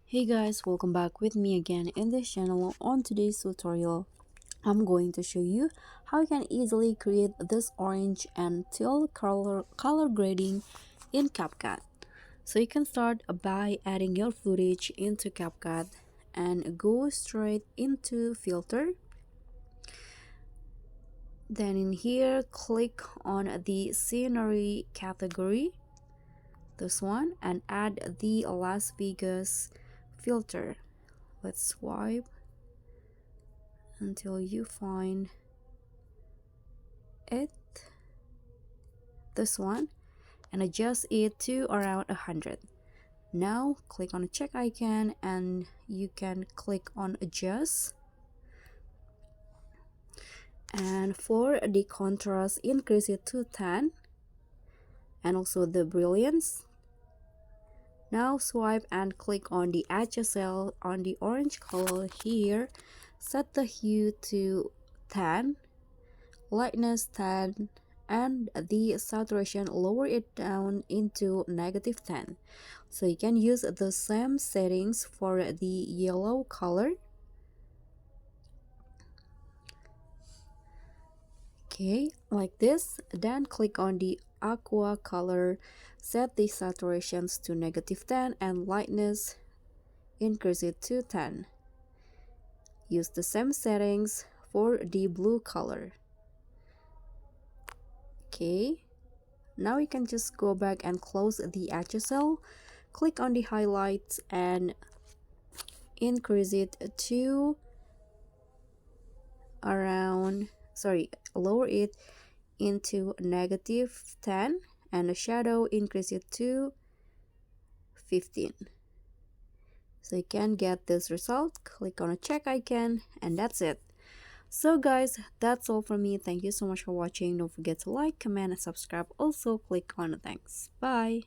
Hey guys, welcome back with me again in this channel. On today's tutorial, I'm going to show you how you can easily create this orange and teal color grading in CapCut. So you can start by adding your footage into CapCut and go straight into filter. Then in here, click on the scenery category, this one, and add the Las Vegas filter. Let's swipe until you find it, this one, and adjust it to around 100. Now click on the check icon and you can click on adjust, and for the contrast, increase it to 10, and also the brilliance. Now swipe and click on the HSL on the orange color here, set the hue to 10, lightness 10, and the saturation lower it down into -10. So you can use the same settings for the yellow color. Okay, like this. Then click on the aqua color, set the saturations to -10 and lightness increase it to 10. Use the same settings for the blue color. Okay, now you can just go back and close the HSL, click on the highlights and increase it to around, lower it into -10, and the shadow increase it to 15. So you can get this result. Click on a check icon and that's it. So guys, that's all from me. Thank you so much for watching. Don't forget to like, comment, and subscribe. Also click on the thanks. Bye.